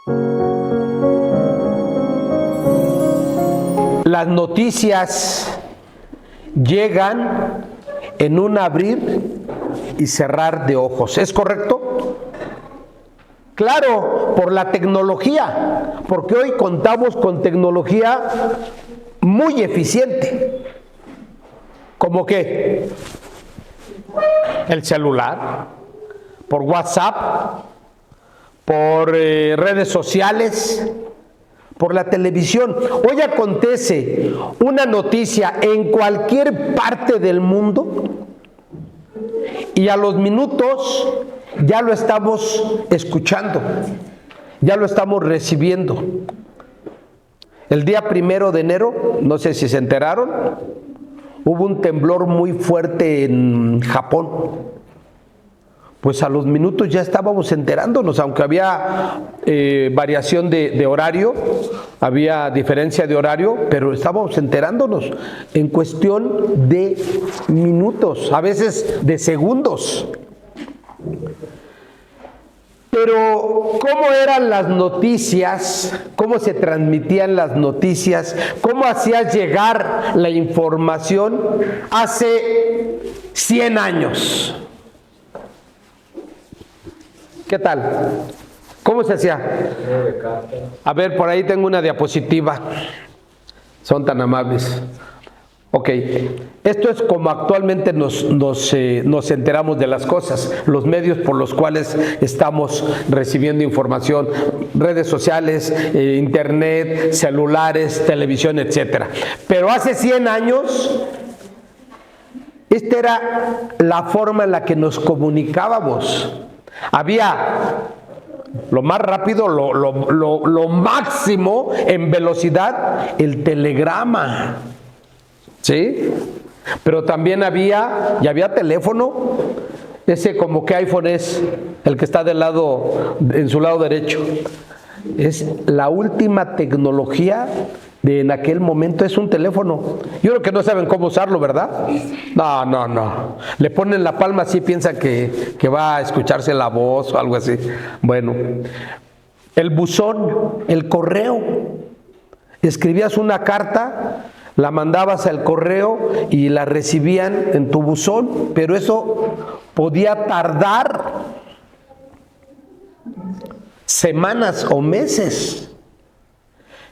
Las noticias llegan en un abrir y cerrar de ojos. ¿Es correcto? Claro, por la tecnología, porque hoy contamos con tecnología muy eficiente. ¿Cómo qué? El celular, por WhatsApp, por redes sociales, por la televisión. Hoy acontece una noticia en cualquier parte del mundo y a los minutos ya lo estamos escuchando, ya lo estamos recibiendo. El día 1 de enero, no sé si se enteraron, hubo un temblor muy fuerte en Japón. Pues a los minutos ya estábamos enterándonos, aunque había variación de horario, había diferencia de horario, pero estábamos enterándonos en cuestión de minutos, a veces de segundos. Pero, ¿cómo eran las noticias? ¿Cómo se transmitían las noticias? ¿Cómo hacías llegar la información hace 100 años? ¿Qué tal? ¿Cómo se hacía? A ver, por ahí tengo una diapositiva. Son tan amables. Ok, esto es como actualmente nos enteramos de las cosas, los medios por los cuales estamos recibiendo información, redes sociales, internet, celulares, televisión, etcétera. Pero hace 100 años, esta era la forma en la que nos comunicábamos. Había lo más rápido, lo máximo en velocidad, el telegrama. ¿Sí? Pero también había teléfono, ese como que iPhone es, el que está del lado, en su lado derecho. Es la última tecnología de en aquel momento, es un teléfono. Yo creo que no saben cómo usarlo, ¿verdad? No. Le ponen la palma así, piensan que va a escucharse la voz o algo así. Bueno, el buzón, el correo. Escribías una carta, la mandabas al correo y la recibían en tu buzón, pero eso podía tardar semanas o meses.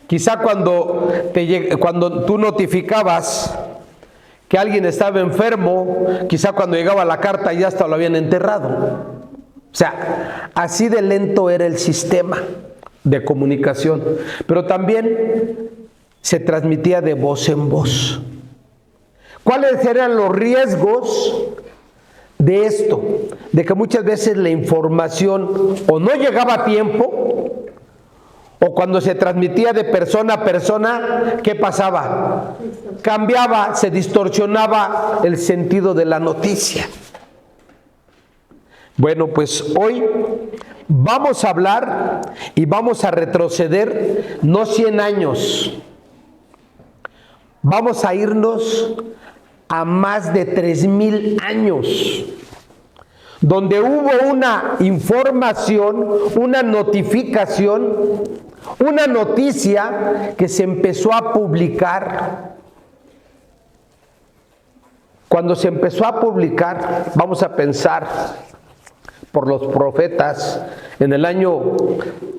Quizá cuando tú notificabas que alguien estaba enfermo, quizá cuando llegaba la carta ya hasta lo habían enterrado. O sea, así de lento era el sistema de comunicación. Pero también se transmitía de voz en voz. ¿Cuáles eran los riesgos de esto? De que muchas veces la información o no llegaba a tiempo, o cuando se transmitía de persona a persona, ¿qué pasaba? Cambiaba, se distorsionaba el sentido de la noticia. Bueno, pues hoy vamos a hablar y vamos a retroceder no 100 años, vamos a irnos a más de 3000 años, donde hubo una información, una notificación, una noticia que se empezó a publicar. Cuando se empezó a publicar, vamos a pensar por los profetas, en el año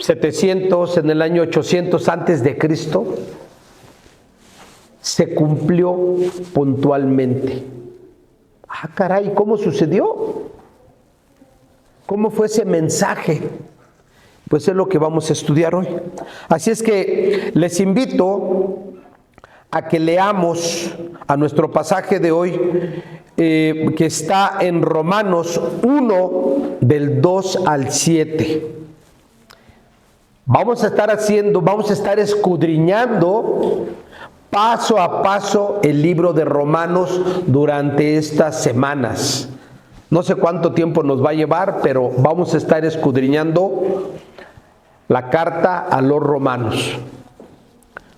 700, en el año 800 antes de Cristo, se cumplió puntualmente. Ah, caray, ¿cómo sucedió? ¿Cómo fue ese mensaje? Pues es lo que vamos a estudiar hoy. Así es que les invito a que leamos a nuestro pasaje de hoy, que está en Romanos 1, del 2 al 7. Vamos a estar escudriñando paso a paso el libro de Romanos durante estas semanas. No sé cuánto tiempo nos va a llevar, pero vamos a estar escudriñando la carta a los romanos.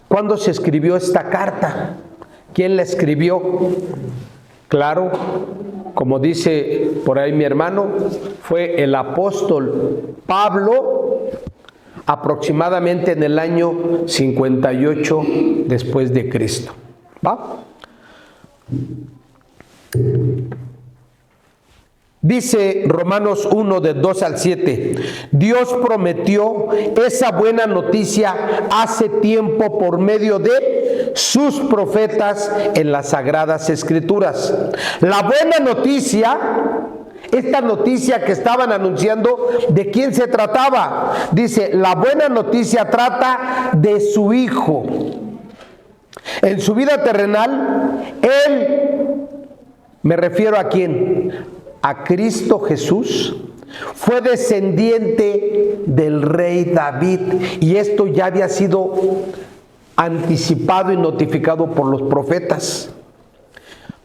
¿Cuándo se escribió esta carta? ¿Quién la escribió? Claro, como dice por ahí mi hermano, fue el apóstol Pablo aproximadamente en el año 58 después de Cristo. ¿Va? Dice Romanos 1, de 2 al 7, Dios prometió esa buena noticia hace tiempo por medio de sus profetas en las Sagradas Escrituras. La buena noticia, esta noticia que estaban anunciando, ¿de quién se trataba? Dice, la buena noticia trata de su Hijo. En su vida terrenal, Él, me refiero a quién, a Cristo Jesús, fue descendiente del rey David, y esto ya había sido anticipado y notificado por los profetas.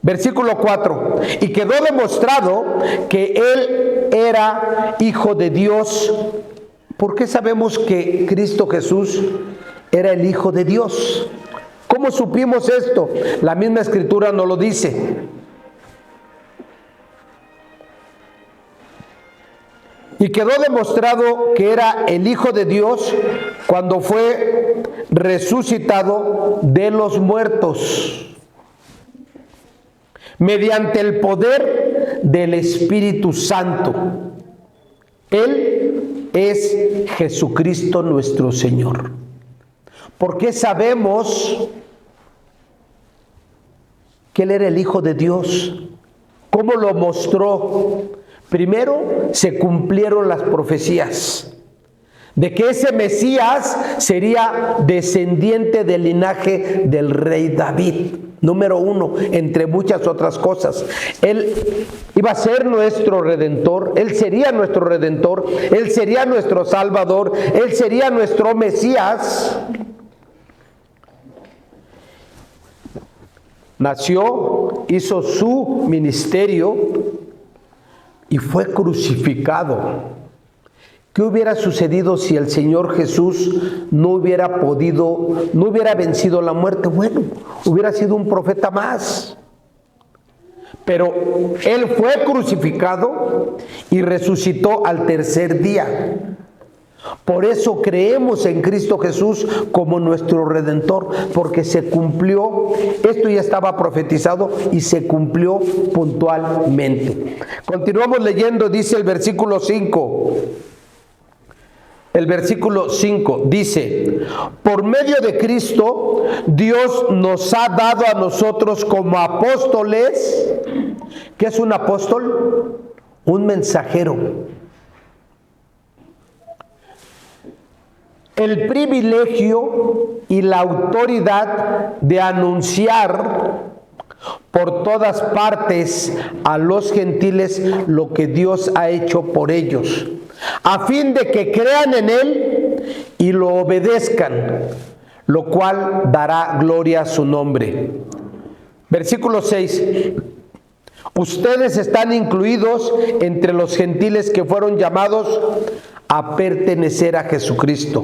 Versículo 4, y quedó demostrado que Él era Hijo de Dios. ¿Por qué sabemos que Cristo Jesús era el Hijo de Dios? ¿Cómo supimos esto? La misma Escritura nos lo dice. Y quedó demostrado que era el Hijo de Dios cuando fue resucitado de los muertos, mediante el poder del Espíritu Santo. Él es Jesucristo nuestro Señor. ¿Por qué sabemos que Él era el Hijo de Dios? ¿Cómo lo mostró? Primero, se cumplieron las profecías de que ese Mesías sería descendiente del linaje del rey David. Número uno, entre muchas otras cosas. Él iba a ser nuestro Redentor, Él sería nuestro Redentor, Él sería nuestro Salvador, Él sería nuestro Mesías. Nació, hizo su ministerio y fue crucificado. ¿Qué hubiera sucedido si el Señor Jesús no hubiera vencido la muerte? Bueno, hubiera sido un profeta más. Pero Él fue crucificado y resucitó al tercer día. Por eso creemos en Cristo Jesús como nuestro Redentor, porque se cumplió, esto ya estaba profetizado y se cumplió puntualmente. Continuamos leyendo, dice el versículo 5. El versículo 5 dice, por medio de Cristo, Dios nos ha dado a nosotros como apóstoles. ¿Qué es un apóstol? Un mensajero. El privilegio y la autoridad de anunciar por todas partes a los gentiles lo que Dios ha hecho por ellos, a fin de que crean en Él y lo obedezcan, lo cual dará gloria a su nombre. Versículo 6. Ustedes están incluidos entre los gentiles que fueron llamados a pertenecer a Jesucristo.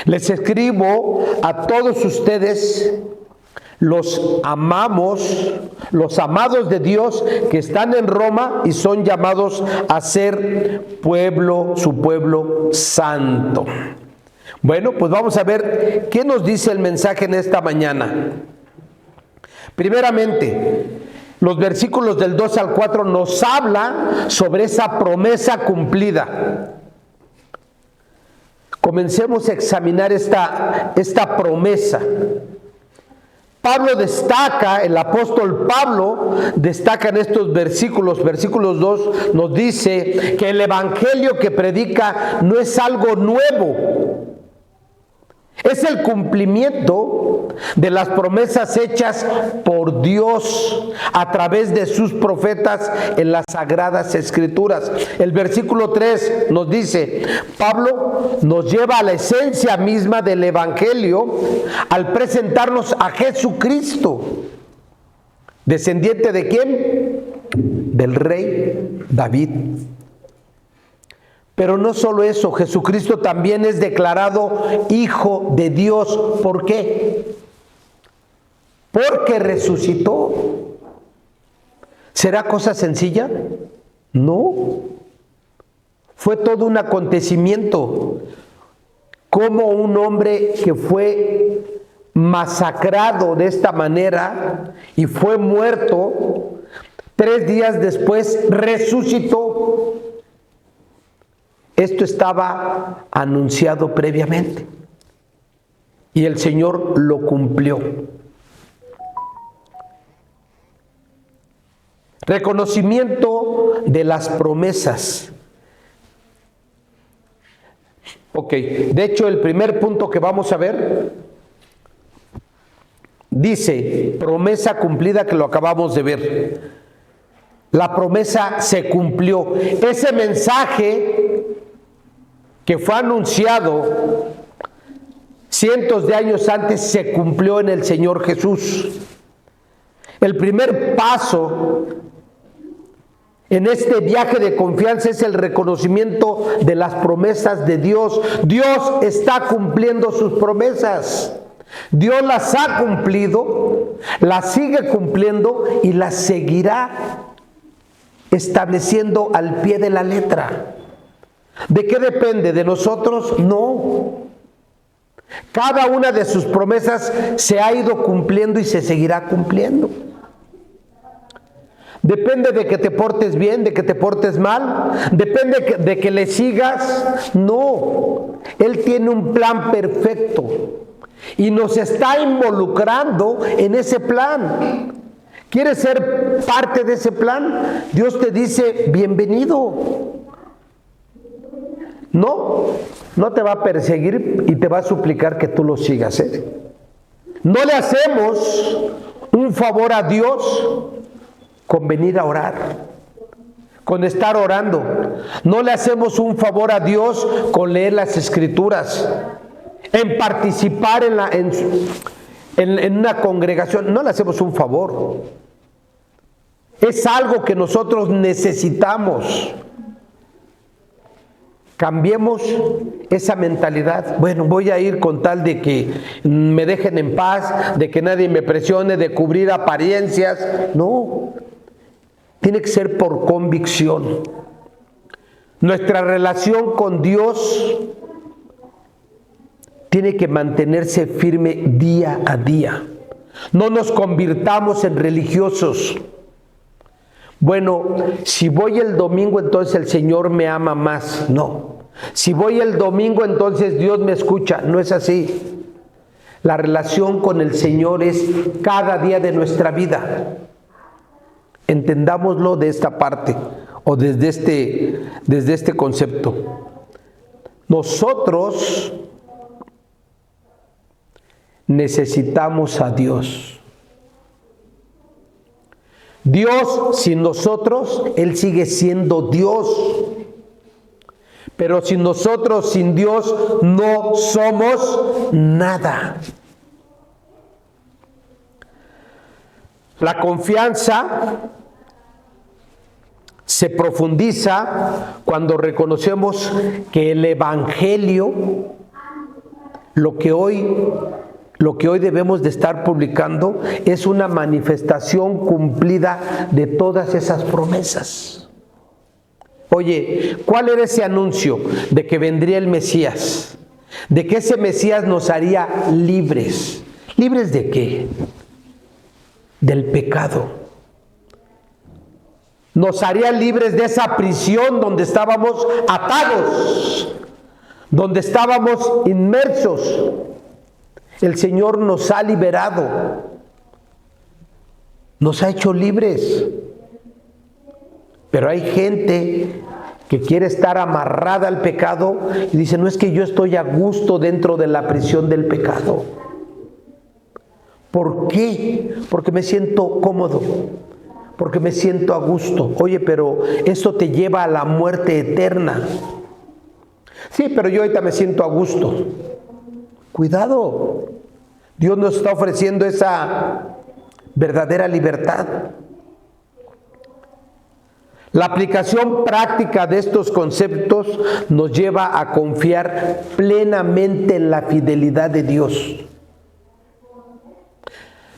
Les escribo a todos ustedes, los amados de Dios que están en Roma y son llamados a ser pueblo, su pueblo santo. Bueno, pues vamos a ver qué nos dice el mensaje en esta mañana. Primeramente, los versículos del 2 al 4 nos habla sobre esa promesa cumplida. Comencemos a examinar esta promesa. Pablo destaca, el apóstol Pablo destaca en estos versículos 2, nos dice que el evangelio que predica no es algo nuevo. Es el cumplimiento de las promesas hechas por Dios a través de sus profetas en las Sagradas Escrituras. El versículo 3 nos dice, Pablo nos lleva a la esencia misma del Evangelio al presentarnos a Jesucristo. ¿Descendiente de quién? Del rey David. Pero no solo eso, Jesucristo también es declarado Hijo de Dios. ¿Por qué? Porque resucitó. ¿Será cosa sencilla? No. Fue todo un acontecimiento. cómo un hombre que fue masacrado de esta manera y fue muerto, 3 días después resucitó. Esto estaba anunciado previamente y el Señor lo cumplió. Reconocimiento de las promesas. Ok, de hecho el primer punto que vamos a ver dice promesa cumplida, que lo acabamos de ver. La promesa se cumplió. Ese mensaje que fue anunciado cientos de años antes se cumplió en el Señor Jesús. El primer paso en este viaje de confianza es el reconocimiento de las promesas de Dios. Dios está cumpliendo sus promesas. Dios las ha cumplido, las sigue cumpliendo y las seguirá estableciendo al pie de la letra. ¿De qué depende? ¿De nosotros? No. Cada una de sus promesas se ha ido cumpliendo y se seguirá cumpliendo. Depende de que te portes bien, de que te portes mal, depende de que le sigas. No, Él tiene un plan perfecto y nos está involucrando en ese plan. ¿Quieres ser parte de ese plan? Dios te dice, bienvenido. No te va a perseguir y te va a suplicar que tú lo sigas. No le hacemos un favor a Dios con venir a orar, con estar orando. No le hacemos un favor a Dios con leer las Escrituras, en participar en una congregación. No le hacemos un favor. Es algo que nosotros necesitamos. Cambiemos esa mentalidad. Bueno, voy a ir con tal de que me dejen en paz, de que nadie me presione, de cubrir apariencias. No, tiene que ser por convicción. Nuestra relación con Dios tiene que mantenerse firme día a día. No nos convirtamos en religiosos. Bueno, si voy el domingo, entonces el Señor me ama más. No. Si voy el domingo, entonces Dios me escucha. No es así. La relación con el Señor es cada día de nuestra vida. Entendámoslo de esta parte o desde este concepto. Nosotros necesitamos a Dios. Dios sin nosotros, Él sigue siendo Dios. Pero sin nosotros, sin Dios, no somos nada. La confianza se profundiza cuando reconocemos que el Evangelio, lo que hoy debemos de estar publicando, es una manifestación cumplida de todas esas promesas. Oye, ¿cuál era ese anuncio? De que vendría el Mesías, de que ese Mesías nos haría libres. ¿Libres de qué? Del pecado. Nos haría libres de esa prisión donde estábamos atados, donde estábamos inmersos. El Señor nos ha liberado, nos ha hecho libres. Pero hay gente que quiere estar amarrada al pecado y dice, no, es que yo estoy a gusto dentro de la prisión del pecado. ¿Por qué? Porque me siento cómodo, porque me siento a gusto. Oye, pero eso te lleva a la muerte eterna. Sí, pero yo ahorita me siento a gusto. Cuidado, Dios nos está ofreciendo esa verdadera libertad. La aplicación práctica de estos conceptos nos lleva a confiar plenamente en la fidelidad de Dios.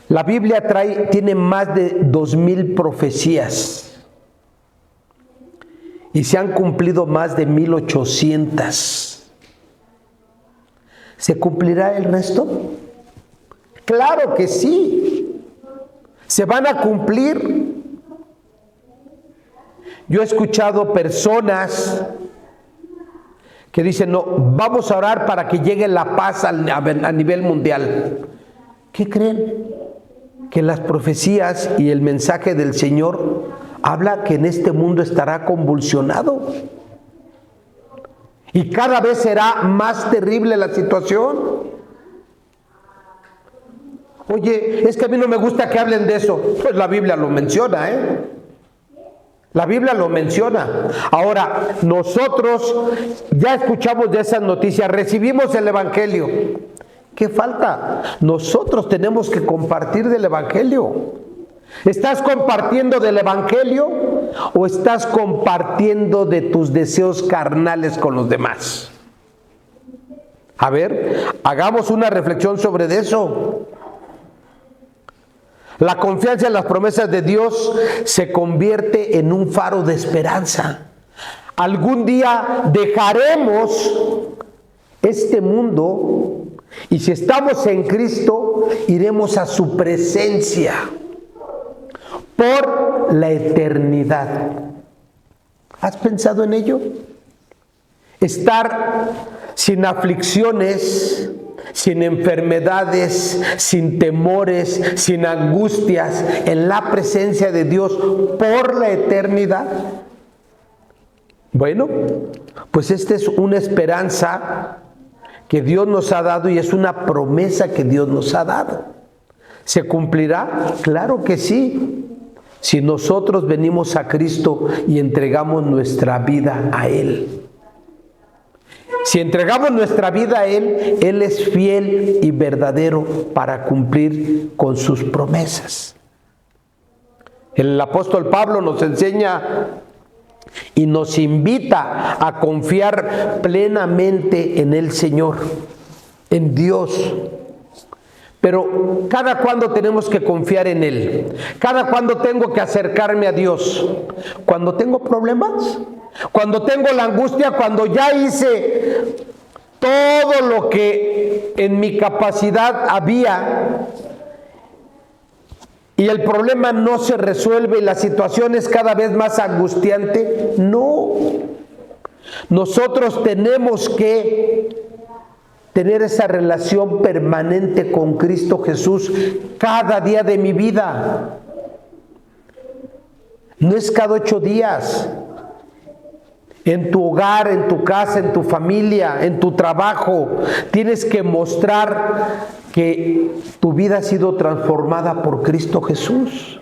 La Biblia tiene más de 2000 profecías y se han cumplido más de 1800. ¿Se cumplirá el resto? Claro que sí. Se van a cumplir. Yo he escuchado personas que dicen, no, vamos a orar para que llegue la paz a nivel mundial. ¿Qué creen? Que las profecías y el mensaje del Señor habla que en este mundo estará convulsionado. Y cada vez será más terrible la situación. Oye, es que a mí no me gusta que hablen de eso. Pues la Biblia lo menciona, La Biblia lo menciona. Ahora, nosotros ya escuchamos de esas noticias, recibimos el Evangelio. ¿Qué falta? Nosotros tenemos que compartir del Evangelio. ¿Estás compartiendo del Evangelio o estás compartiendo de tus deseos carnales con los demás? A ver, hagamos una reflexión sobre eso. La confianza en las promesas de Dios se convierte en un faro de esperanza. Algún día dejaremos este mundo y si estamos en Cristo, iremos a su presencia por la eternidad. ¿Has pensado en ello? Estar sin aflicciones, sin enfermedades, sin temores, sin angustias, en la presencia de Dios por la eternidad. Bueno, pues esta es una esperanza que Dios nos ha dado y es una promesa que Dios nos ha dado. ¿Se cumplirá? Claro que sí. Si nosotros venimos a Cristo y entregamos nuestra vida a Él. Si entregamos nuestra vida a Él, Él es fiel y verdadero para cumplir con sus promesas. El apóstol Pablo nos enseña y nos invita a confiar plenamente en el Señor, en Dios. Pero ¿cada cuándo tenemos que confiar en Él? ¿Cada cuándo tengo que acercarme a Dios? ¿Cuando tengo problemas? ¿Cuando tengo la angustia? ¿Cuando ya hice todo lo que en mi capacidad había y el problema no se resuelve y la situación es cada vez más angustiante? No. Nosotros tenemos que tener esa relación permanente con Cristo Jesús cada día de mi vida. No es cada 8 días. En tu hogar, en tu casa, en tu familia, en tu trabajo, tienes que mostrar que tu vida ha sido transformada por Cristo Jesús.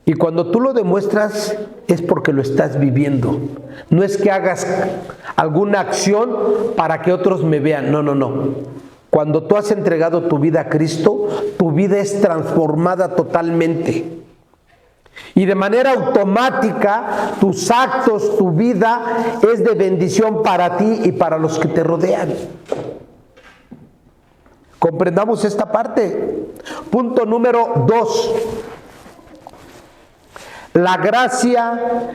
Y cuando tú lo demuestras es porque lo estás viviendo. No es que hagas alguna acción para que otros me vean. No, no, no. Cuando tú has entregado tu vida a Cristo, tu vida es transformada totalmente. Y de manera automática, tus actos, tu vida es de bendición para ti y para los que te rodean. Comprendamos esta parte. Punto número 2. La gracia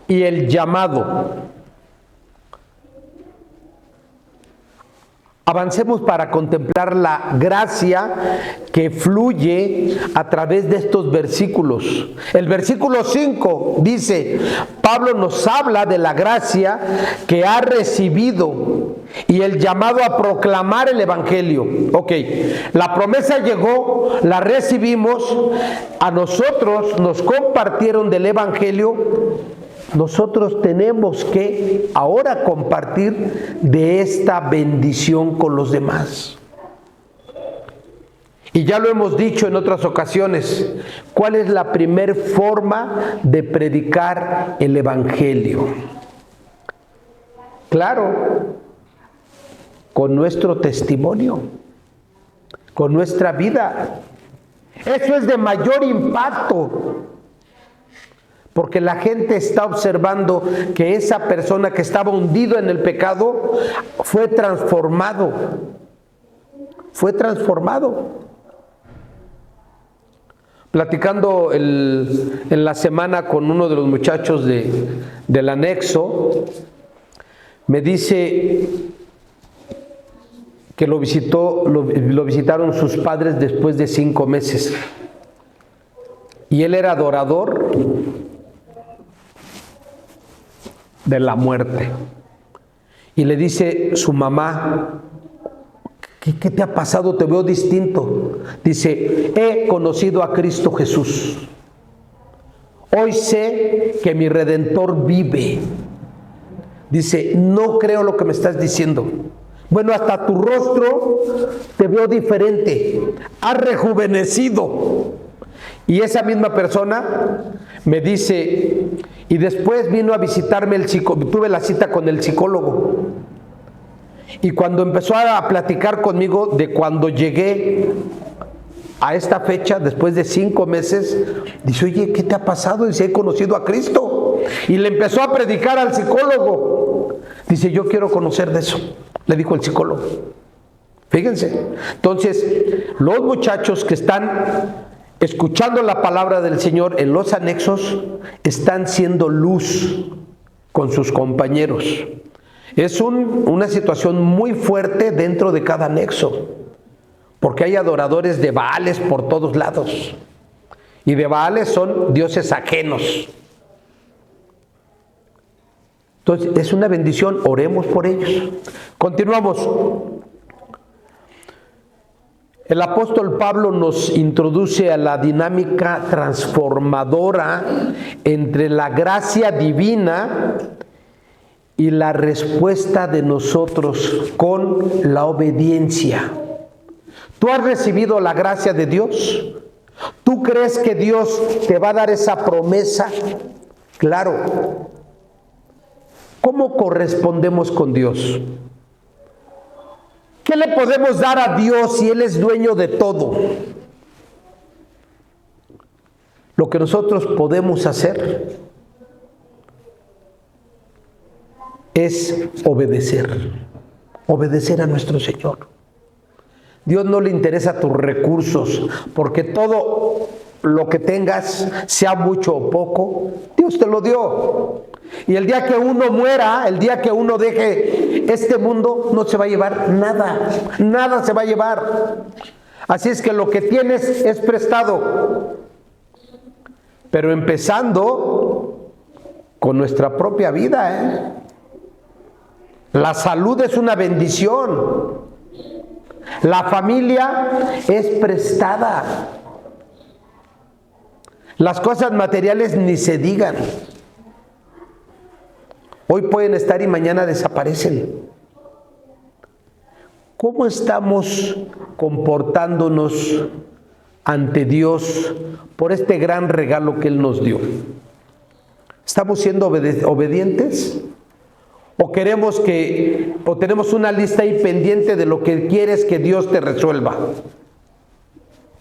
y el llamado. Avancemos para contemplar la gracia que fluye a través de estos versículos. El versículo 5 dice, Pablo nos habla de la gracia que ha recibido y el llamado a proclamar el Evangelio. Ok, la promesa llegó, la recibimos, a nosotros nos compartieron del Evangelio. Nosotros tenemos que ahora compartir de esta bendición con los demás. Y ya lo hemos dicho en otras ocasiones, ¿cuál es la primer forma de predicar el Evangelio? Claro, con nuestro testimonio, con nuestra vida. Eso es de mayor impacto. Porque la gente está observando que esa persona que estaba hundido en el pecado fue transformado. Fue transformado. Platicando en la semana con uno de los muchachos del anexo, me dice que lo visitaron sus padres después de 5 meses. Y él era adorador de la muerte. Y le dice su mamá, ¿qué te ha pasado? Te veo distinto. Dice, he conocido a Cristo Jesús. Hoy sé que mi Redentor vive. Dice, no creo lo que me estás diciendo. Bueno, hasta tu rostro te veo diferente. Has rejuvenecido. Y esa misma persona me dice, y después vino a visitarme tuve la cita con el psicólogo. Y cuando empezó a platicar conmigo de cuando llegué a esta fecha, después de 5 meses, dice, oye, ¿qué te ha pasado? Dice, he conocido a Cristo. Y le empezó a predicar al psicólogo. Dice, yo quiero conocer de eso, le dijo el psicólogo. Fíjense. Entonces, los muchachos que están escuchando la palabra del Señor en los anexos, están siendo luz con sus compañeros. Es una situación muy fuerte dentro de cada anexo, porque hay adoradores de Baales por todos lados, y de Baales son dioses ajenos. Entonces es una bendición, oremos por ellos. Continuamos. El apóstol Pablo nos introduce a la dinámica transformadora entre la gracia divina y la respuesta de nosotros con la obediencia. ¿Tú has recibido la gracia de Dios? ¿Tú crees que Dios te va a dar esa promesa? Claro. ¿Cómo correspondemos con Dios? ¿Qué le podemos dar a Dios si Él es dueño de todo? Lo que nosotros podemos hacer es obedecer a nuestro Señor. Dios no le interesa tus recursos, porque todo lo que tengas, sea mucho o poco, Dios te lo dio. Y el día que uno muera, el día que uno deje este mundo, no se va a llevar nada, nada se va a llevar. Así es que lo que tienes es prestado, pero empezando con nuestra propia vida, La salud es una bendición. La familia es prestada. Las cosas materiales ni se digan. Hoy pueden estar y mañana desaparecen. ¿Cómo estamos comportándonos ante Dios por este gran regalo que Él nos dio? ¿Estamos siendo obedientes? ¿O tenemos una lista ahí pendiente de lo que quieres que Dios te resuelva?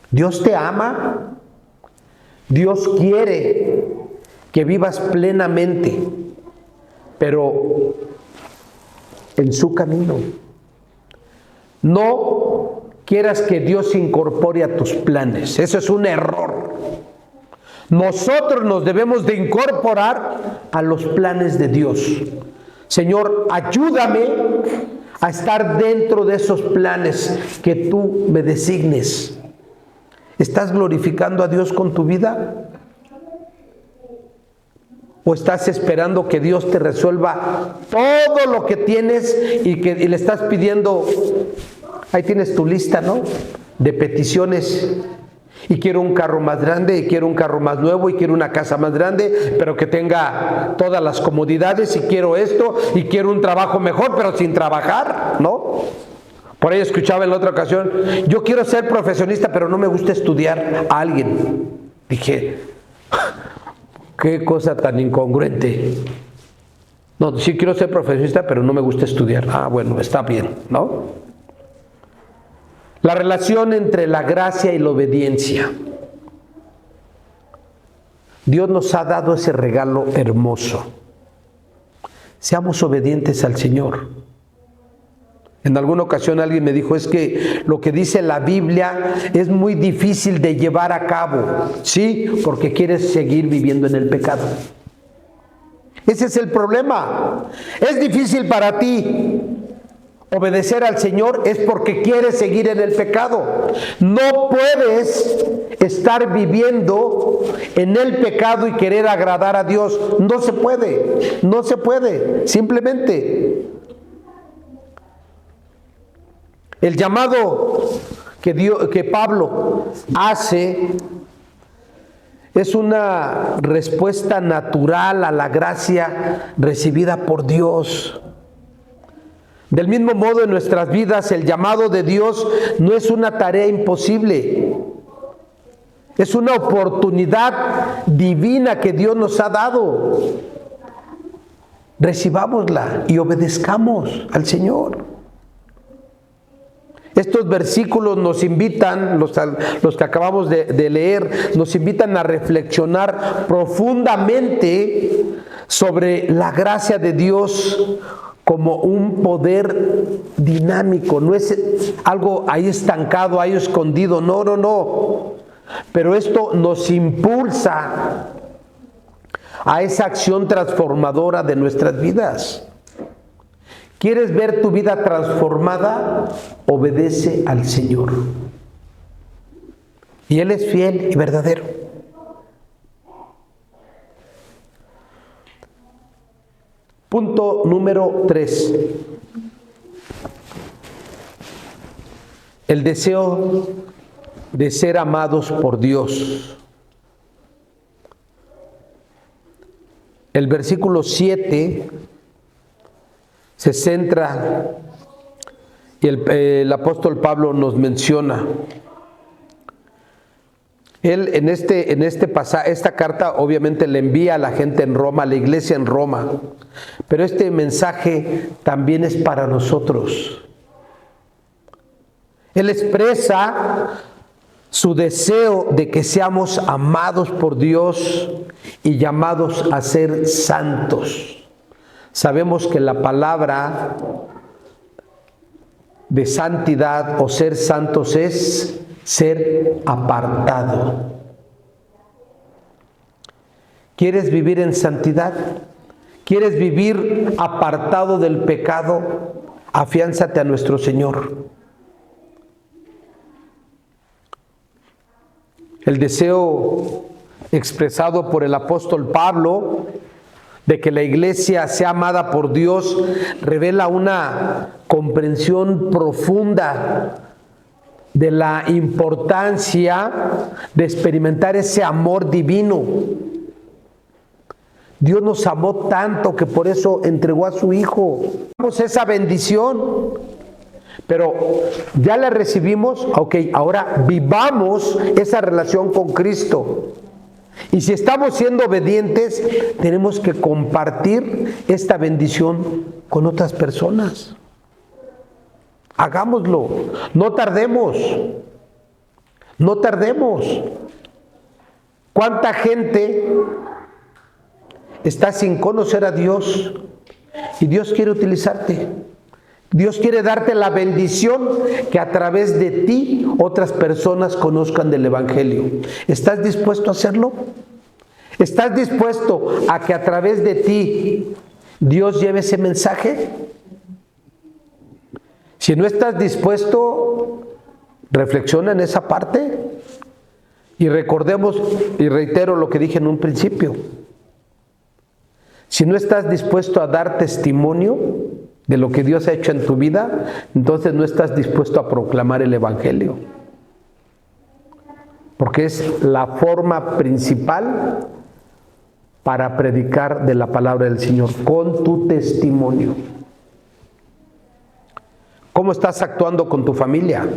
Dios te ama. Dios quiere que vivas plenamente, pero en su camino. No quieras que Dios se incorpore a tus planes. Eso es un error. Nosotros nos debemos de incorporar a los planes de Dios. Señor, ayúdame a estar dentro de esos planes que tú me designes. ¿Estás glorificando a Dios con tu vida? ¿O estás esperando que Dios te resuelva todo lo que tienes y le estás pidiendo? Ahí tienes tu lista, ¿no? De peticiones. Y quiero un carro más grande, y quiero un carro más nuevo, y quiero una casa más grande, pero que tenga todas las comodidades, y quiero esto, y quiero un trabajo mejor, pero sin trabajar, ¿no? Por ahí escuchaba en la otra ocasión, yo quiero ser profesionista, pero no me gusta estudiar a alguien. Dije, qué cosa tan incongruente. No, sí quiero ser profesionista, pero no me gusta estudiar. Ah, bueno, está bien, ¿no? La relación entre la gracia y la obediencia. Dios nos ha dado ese regalo hermoso. Seamos obedientes al Señor. En alguna ocasión alguien me dijo, es que lo que dice la Biblia es muy difícil de llevar a cabo. Sí, porque quieres seguir viviendo en el pecado. Ese es el problema. Es difícil para ti obedecer al Señor, es porque quieres seguir en el pecado. No puedes estar viviendo en el pecado y querer agradar a Dios. No se puede, no se puede, simplemente. El llamado que Pablo hace es una respuesta natural a la gracia recibida por Dios. Del mismo modo, en nuestras vidas, el llamado de Dios no es una tarea imposible. Es una oportunidad divina que Dios nos ha dado. Recibámosla y obedezcamos al Señor. Estos versículos nos invitan, los que acabamos de leer, nos invitan a reflexionar profundamente sobre la gracia de Dios como un poder dinámico. No es algo ahí estancado, ahí escondido, no. Pero esto nos impulsa a esa acción transformadora de nuestras vidas. ¿Quieres ver tu vida transformada? Obedece al Señor. Y Él es fiel y verdadero. Punto número 3. El deseo de ser amados por Dios. El versículo 7 se centra y el apóstol Pablo nos menciona. Él en este pasaje, esta carta obviamente le envía a la gente en Roma, a la iglesia en Roma, pero este mensaje también es para nosotros. Él expresa su deseo de que seamos amados por Dios y llamados a ser santos. Sabemos que la palabra de santidad o ser santos es ser apartado. ¿Quieres vivir en santidad? ¿Quieres vivir apartado del pecado? Afiánzate a nuestro Señor. El deseo expresado por el apóstol Pablo de que la iglesia sea amada por Dios revela una comprensión profunda de la importancia de experimentar ese amor divino. Dios nos amó tanto que por eso entregó a su Hijo. Tenemos esa bendición, pero ya la recibimos, ok, ahora vivamos esa relación con Cristo. Y si estamos siendo obedientes, tenemos que compartir esta bendición con otras personas. Hagámoslo, no tardemos, no tardemos. ¿Cuánta gente está sin conocer a Dios? Y Dios quiere utilizarte. Dios quiere darte la bendición que a través de ti otras personas conozcan del Evangelio. ¿Estás dispuesto a hacerlo? ¿Estás dispuesto a que a través de ti Dios lleve ese mensaje? Si no estás dispuesto, reflexiona en esa parte y recordemos y reitero lo que dije en un principio. Si no estás dispuesto a dar testimonio de lo que Dios ha hecho en tu vida, entonces no estás dispuesto a proclamar el Evangelio. Porque es la forma principal para predicar de la palabra del Señor, con tu testimonio. ¿Cómo estás actuando con tu familia?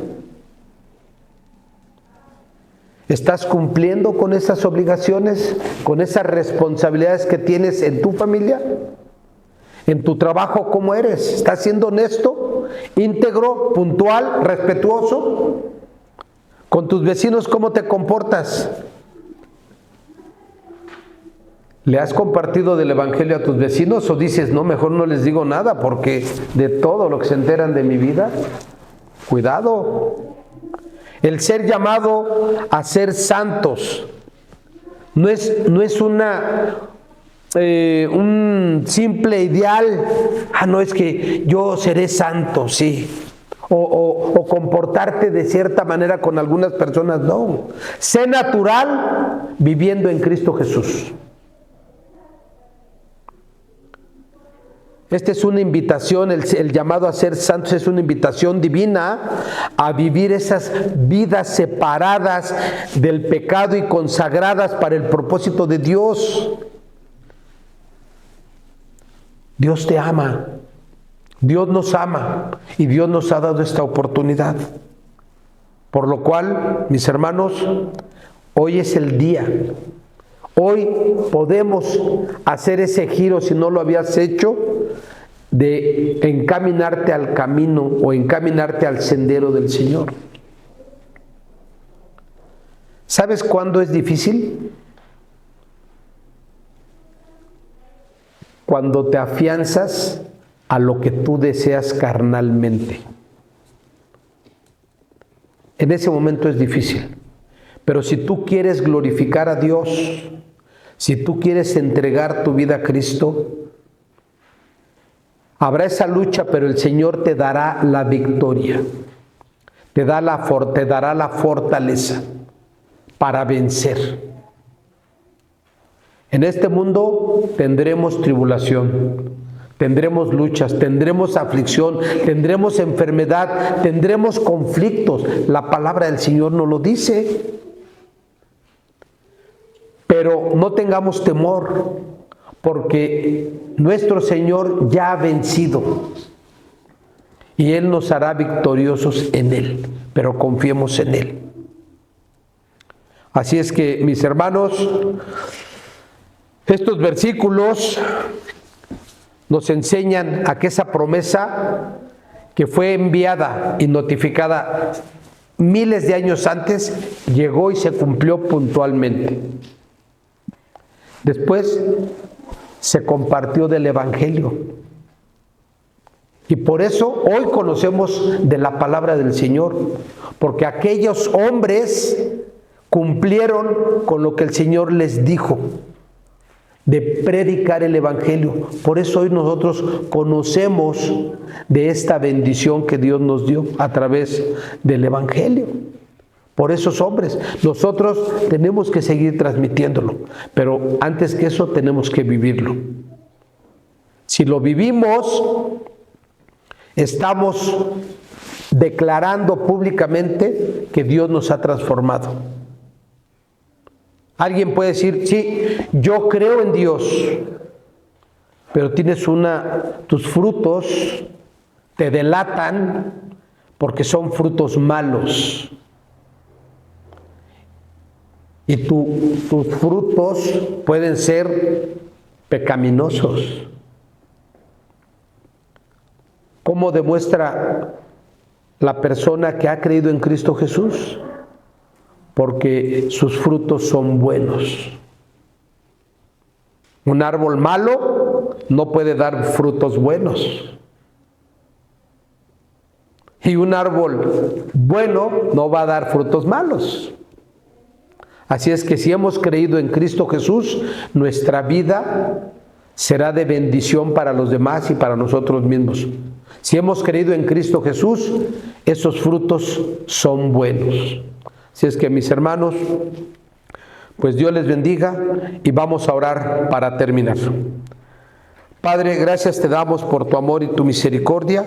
¿Estás cumpliendo con esas obligaciones, con esas responsabilidades que tienes en tu familia? ¿En tu trabajo cómo eres? ¿Estás siendo honesto, íntegro, puntual, respetuoso? ¿Con tus vecinos cómo te comportas? ¿Le has compartido del Evangelio a tus vecinos o dices, no, mejor no les digo nada porque de todo lo que se enteran de mi vida? Cuidado. El ser llamado a ser santos no es una un simple ideal. No, es que yo seré santo, sí. O comportarte de cierta manera con algunas personas, no. Sé natural viviendo en Cristo Jesús. Esta es una invitación, el llamado a ser santos es una invitación divina a vivir esas vidas separadas del pecado y consagradas para el propósito de Dios. Dios te ama, Dios nos ama y Dios nos ha dado esta oportunidad. Por lo cual, mis hermanos, hoy es el día. Hoy podemos hacer ese giro, si no lo habías hecho, de encaminarte al camino o encaminarte al sendero del Señor. ¿Sabes cuándo es difícil? Cuando te afianzas a lo que tú deseas carnalmente. En ese momento es difícil. Pero si tú quieres glorificar a Dios, si tú quieres entregar tu vida a Cristo, habrá esa lucha, pero el Señor te dará la victoria, te dará la fortaleza para vencer. En este mundo tendremos tribulación, tendremos luchas, tendremos aflicción, tendremos enfermedad, tendremos conflictos. La palabra del Señor nos lo dice. Pero no tengamos temor, porque nuestro Señor ya ha vencido y Él nos hará victoriosos en Él, pero confiemos en Él. Así es que, mis hermanos, estos versículos nos enseñan a que esa promesa que fue enviada y notificada miles de años antes, llegó y se cumplió puntualmente. Después se compartió del Evangelio. Y por eso hoy conocemos de la palabra del Señor, porque aquellos hombres cumplieron con lo que el Señor les dijo, de predicar el Evangelio. Por eso hoy nosotros conocemos de esta bendición que Dios nos dio a través del Evangelio. Por esos hombres, nosotros tenemos que seguir transmitiéndolo, pero antes que eso tenemos que vivirlo. Si lo vivimos, estamos declarando públicamente que Dios nos ha transformado. Alguien puede decir, sí, yo creo en Dios, pero tienes tus frutos te delatan porque son frutos malos. Y tus frutos pueden ser pecaminosos. ¿Cómo demuestra la persona que ha creído en Cristo Jesús? Porque sus frutos son buenos. Un árbol malo no puede dar frutos buenos. Y un árbol bueno no va a dar frutos malos. Así es que si hemos creído en Cristo Jesús, nuestra vida será de bendición para los demás y para nosotros mismos. Si hemos creído en Cristo Jesús, esos frutos son buenos. Así es que, mis hermanos, pues Dios les bendiga y vamos a orar para terminar. Padre, gracias te damos por tu amor y tu misericordia.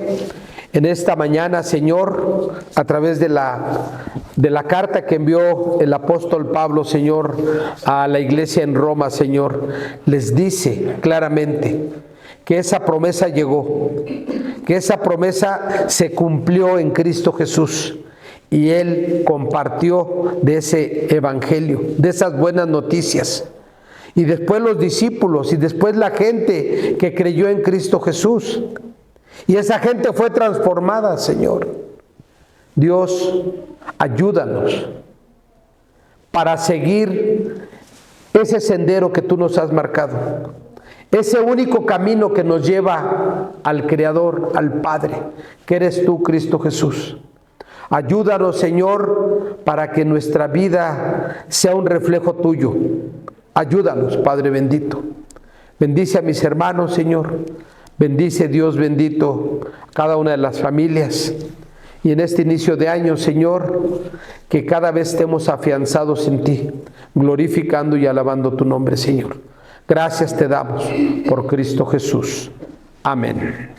En esta mañana, Señor, a través de la carta que envió el apóstol Pablo, Señor, a la iglesia en Roma, Señor, les dice claramente que esa promesa llegó, que esa promesa se cumplió en Cristo Jesús. Y Él compartió de ese evangelio, de esas buenas noticias. Y después los discípulos y después la gente que creyó en Cristo Jesús. Y esa gente fue transformada, Señor. Dios, ayúdanos para seguir ese sendero que tú nos has marcado. Ese único camino que nos lleva al Creador, al Padre, que eres tú, Cristo Jesús. Ayúdanos, Señor, para que nuestra vida sea un reflejo tuyo. Ayúdanos, Padre bendito. Bendice a mis hermanos, Señor. Bendice, Dios bendito, cada una de las familias. Y en este inicio de año, Señor, que cada vez estemos afianzados en ti, glorificando y alabando tu nombre, Señor. Gracias te damos por Cristo Jesús. Amén.